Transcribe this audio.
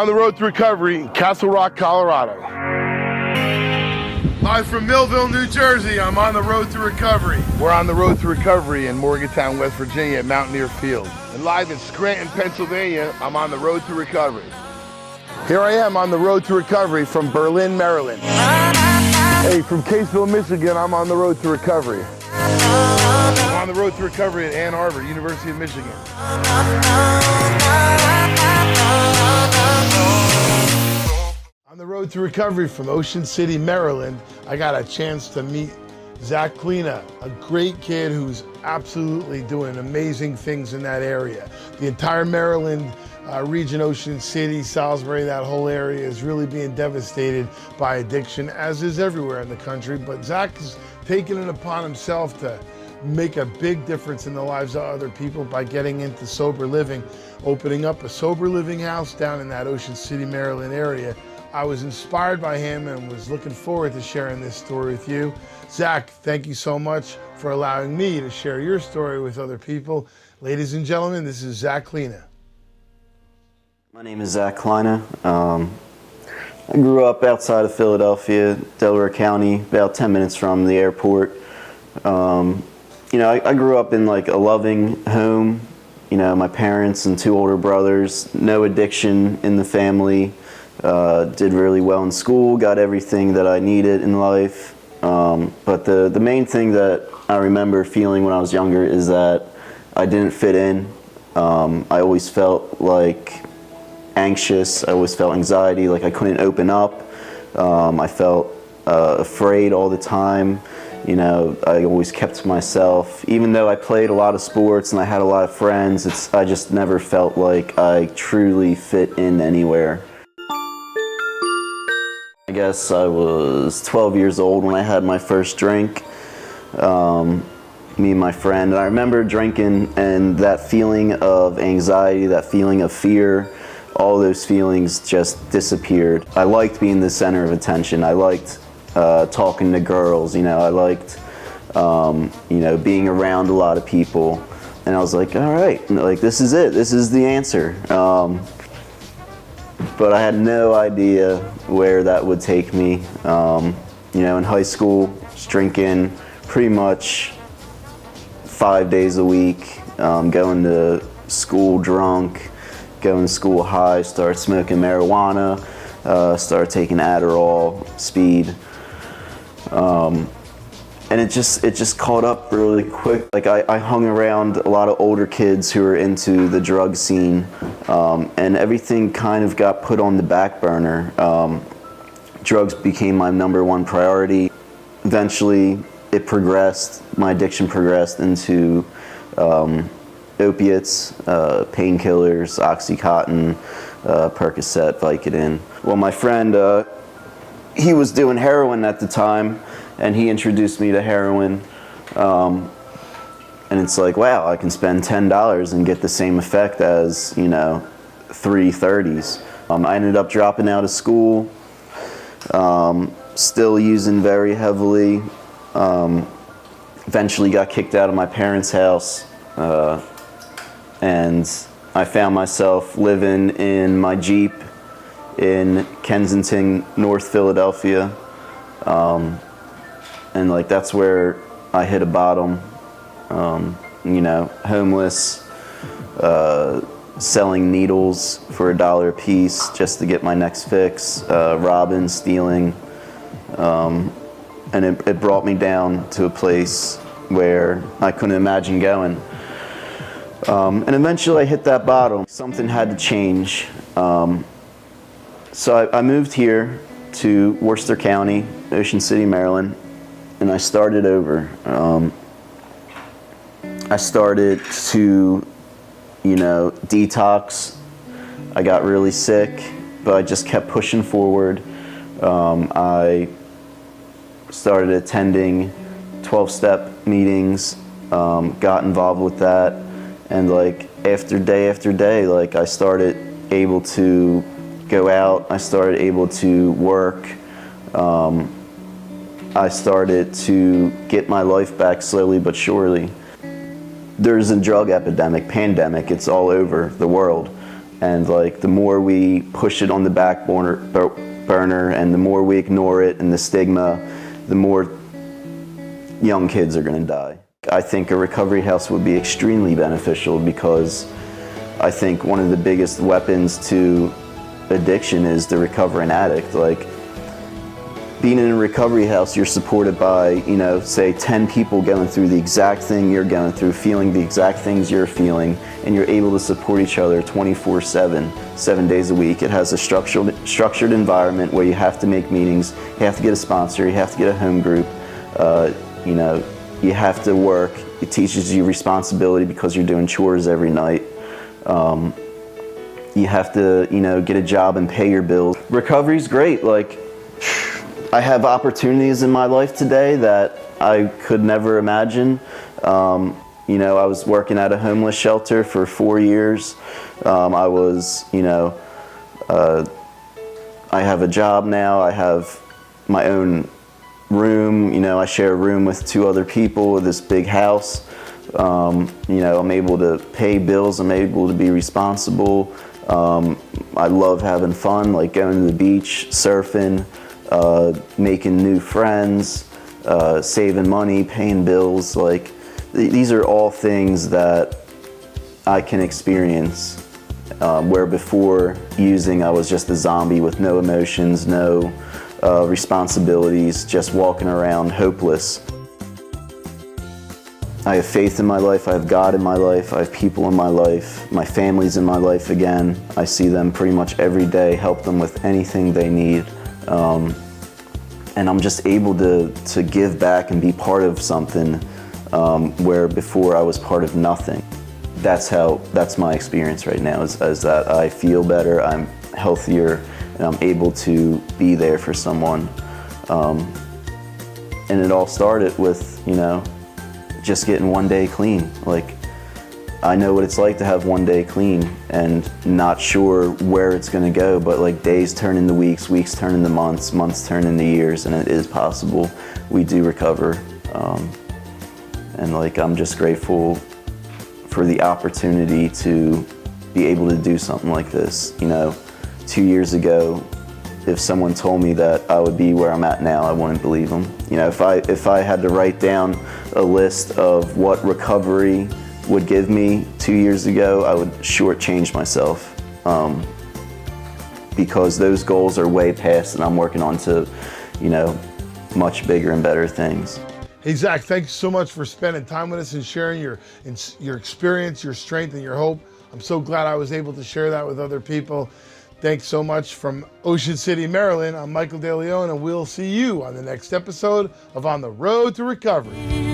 on the road to recovery in Castle Rock, Colorado. Live from Millville, New Jersey, I'm on the road to recovery. We're on the road to recovery in Morgantown, West Virginia at Mountaineer Field. And live in Scranton, Pennsylvania, I'm on the road to recovery. Here I am on the road to recovery from Berlin, Maryland. Hey, from Caseville, Michigan, I'm on the road to recovery. I'm on the road to recovery at Ann Arbor, University of Michigan. On the road to recovery from Ocean City, Maryland, I got a chance to meet Zach Klina, a great kid who's absolutely doing amazing things in that area. The entire Maryland region, Ocean City, Salisbury, that whole area is really being devastated by addiction, as is everywhere in the country. But Zach has taken it upon himself to make a big difference in the lives of other people by getting into sober living, opening up a sober living house down in that Ocean City, Maryland area. I was inspired by him and was looking forward to sharing this story with you. Zach, thank you so much for allowing me to share your story with other people. Ladies and gentlemen, this is Zach Klina. My name is Zach Klina. I grew up outside of Philadelphia, Delaware County, about 10 minutes from the airport. I grew up in like a loving home. My parents and 2 older brothers, no addiction in the family. Did really well in school, got everything that I needed in life. But the main thing that I remember feeling when I was younger is that I didn't fit in. I always felt like anxious. I always felt anxiety, like I couldn't open up. I felt afraid all the time. I always kept to myself. Even though I played a lot of sports and I had a lot of friends, I just never felt like I truly fit in anywhere. I guess I was 12 years old when I had my first drink. Me and my friend, and I remember drinking and that feeling of anxiety, that feeling of fear, all those feelings just disappeared. I liked being the center of attention. I liked talking to girls, I liked being around a lot of people. And I was like, all right, like this is it, this is the answer. But I had no idea where that would take me. In high school, just drinking pretty much 5 days a week, going to school drunk, going to school high, started smoking marijuana, started taking Adderall, speed. And it just caught up really quick. Like I hung around a lot of older kids who were into the drug scene, and everything kind of got put on the back burner. Drugs became my #1 priority. Eventually it progressed, my addiction progressed into opiates, painkillers, Oxycontin, Percocet, Vicodin. Well, my friend, he was doing heroin at the time, and he introduced me to heroin. And it's like, wow, I can spend $10 and get the same effect as, 3 30s. I ended up dropping out of school, still using very heavily. Eventually got kicked out of my parents' house, and I found myself living in my Jeep in Kensington, North Philadelphia. And like that's where I hit a bottom, homeless, selling needles for $1 a piece just to get my next fix, robbing, stealing, and it brought me down to a place where I couldn't imagine going. And eventually I hit that bottom. Something had to change. So I moved here to Worcester County, Ocean City, Maryland, and I started over. I started to, detox. I got really sick, but I just kept pushing forward. I started attending 12-step meetings, got involved with that, and like after day, like I started able to go out, I started able to work, I started to get my life back slowly but surely. There's a drug epidemic, pandemic, it's all over the world, And like the more we push it on the back burner and the more we ignore it and the stigma, the more young kids are going to die. I think a recovery house would be extremely beneficial because I think one of the biggest weapons to addiction is the recovering addict. Like, being in a recovery house, you're supported by, you know, say 10 people going through the exact thing you're going through, feeling the exact things you're feeling, and you're able to support each other 24/7, 7 days a week. It has a structured environment where you have to make meetings, you have to get a sponsor, you have to get a home group, you know, you have to work. It teaches you responsibility because you're doing chores every night. You have to, you know, get a job and pay your bills. Recovery's great. Like, I have opportunities in my life today that I could never imagine. You know, I was working at a homeless shelter for 4 years. I was, you know, I have a job now. I have my own room. You know, I share a room with 2 other people with this big house. You know, I'm able to pay bills. I'm able to be responsible. I love having fun, like going to the beach, surfing, making new friends, saving money, paying bills. Like, these are all things that I can experience, where before using I was just a zombie with no emotions, no responsibilities, just walking around hopeless. I have faith in my life, I have God in my life, I have people in my life, my family's in my life again. I see them pretty much every day, help them with anything they need. And I'm just able to give back and be part of something where before I was part of nothing. That's my experience right now, is that I feel better, I'm healthier, and I'm able to be there for someone. And it all started with, you know, just getting one day clean. Like, I know what it's like to have one day clean and not sure where it's gonna go, but like days turn into weeks, weeks turn into months, months turn into years, and it is possible. We do recover. And like, I'm just grateful for the opportunity to be able to do something like this. You know, 2 years ago, if someone told me that I would be where I'm at now, I wouldn't believe them. You know, if I had to write down a list of what recovery would give me 2 years ago, I would shortchange myself, because those goals are way past and I'm working on to, you know, much bigger and better things. Hey, Zach, thanks so much for spending time with us and sharing your experience, your strength, and your hope. I'm so glad I was able to share that with other people. Thanks so much from Ocean City, Maryland. I'm Michael De Leon, and we'll see you on the next episode of On the Road to Recovery.